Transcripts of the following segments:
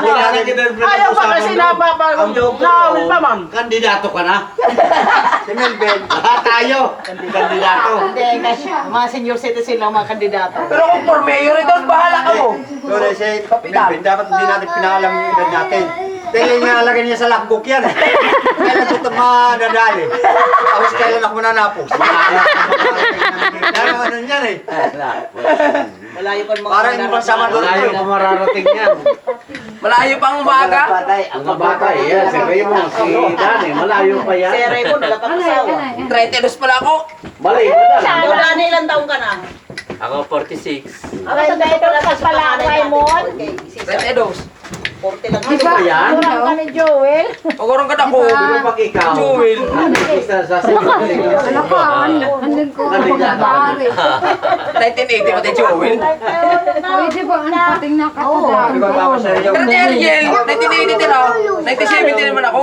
Ayaw pa kasi napapagawin pa man. Kandidato ka na? Si Melvin. Tayo. Kandidato. Hindi, kasi mga senior citizen lang mga kandidato. Pero kung for mayor ito, bahala ka mo. Sorry, si Melvin. Dapat hindi natin pinakalam yung edad natin. Dahil nga lagay niya sa logbook yan. Kailan ito madadali. Tapos kailan ako mananapo. Dahil ano yan eh. Malayo pa mga Parang yung pagsama doon. Malayo pa mararating yan. Malayo pang umaga. Mga bata eh. Yan, sabi mo, si Dani, malayo pa yan. Si Raymond, wala pang asawa. 32 pala ako. Mali, Ikaw, Dani, ilang taong ka na? Ako 46. Ako sa dahil pala, Raymond. 32. 40 lang. Ano ba yan? Kurang ka ni Joel. Pagurang ka na ko. Pero pag ikaw, Joel. isa sa sinungaling ka. Ano ka? Andun ko ang pagkabari. 1980 pati Joel. Pwede ba ang pating nakatadaan? Di ba tapos sa iyo? Pero ni Ariel, 1980 din ako. 1970 naman ako.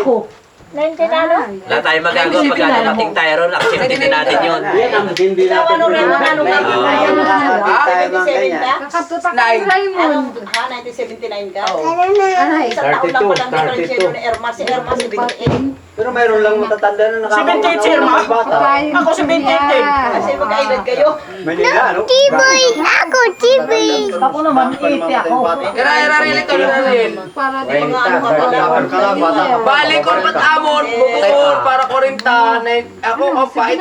ako. 19 ano? Wala tayong magagawa pag dumating tayo ron. Acceptin din natin yun. Yan ang hindi Ikaw, natin. ano rin, ano ka? Tayo mga 77 ganyan. ka? Kakatutak Nine. ni Raymond. Ha, 1979 ka? Aray. Isang taon lang palang differential ni Erma. Si Erma, 78. Pero mayroon lang matatanda na nakakapagod. 78 si Irma? Bata. Ako si 28. Kasi magkaedad kayo. Manila, no? Tiboy! Ako, Tiboy! Ako naman, 80 ako. Ariel ito na Ariel. Para di Mga ano ka pala. Bata ka lang, bata ka. Bali ko ba't amon, bukukul, para 40. Ako, kapait.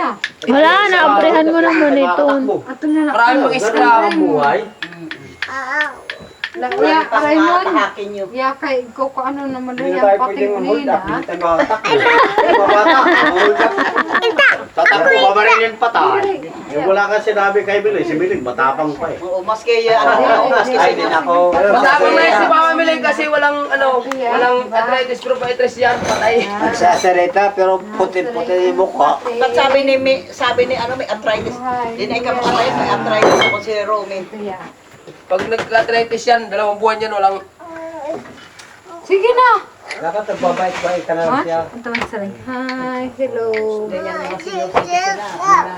Wala, naaprehan mo naman ito. Ato na lang. Marami pang islam. buhay. Ya, Raymond. Tahakin nyo. Ya, kay ko ano naman Hindi yung na tayo pating pwedeng uli hold na. up. Hindi tayo makatak. Mga bata, hold up. Tatakbo ba ba rin yung patay? Yung wala ka sinabi kay Billy, si Billy matapang pa eh. Oo, maski ano, maski Ay, din ako. Matapang na si Mama Miling kasi walang walang arthritis, bronchitis yan, patay. Nagsasalita pero puti-puti yung mukha. At sabi ni may arthritis. Hindi na ikaw makatayo, may arthritis ako si Romy. Ya. Pag nag-arthritis yan, 2 buwan yan, walang... Sige na. Dapat nagbabait-bait ka na lang siya. Ito ang saling. Hi, hello. Ganyan mga senior citizen na.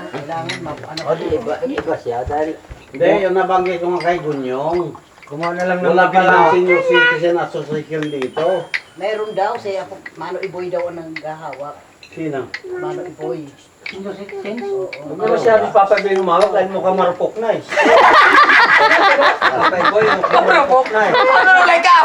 Kailangan Iba siya dahil Hindi, yung nabanggit ko nga kay Gunyong. gumawa na lang ng Wala pa lang mabila. senior citizen association dito. Meron daw, siya ako, Mano Iboy daw ang nanggahawak. Sino? Mano Iboy. Pero siya nagpapabihin umawag dahil mukhang marupok na eh. Papay boy, mukhang marupok na eh. Ano nung like ka?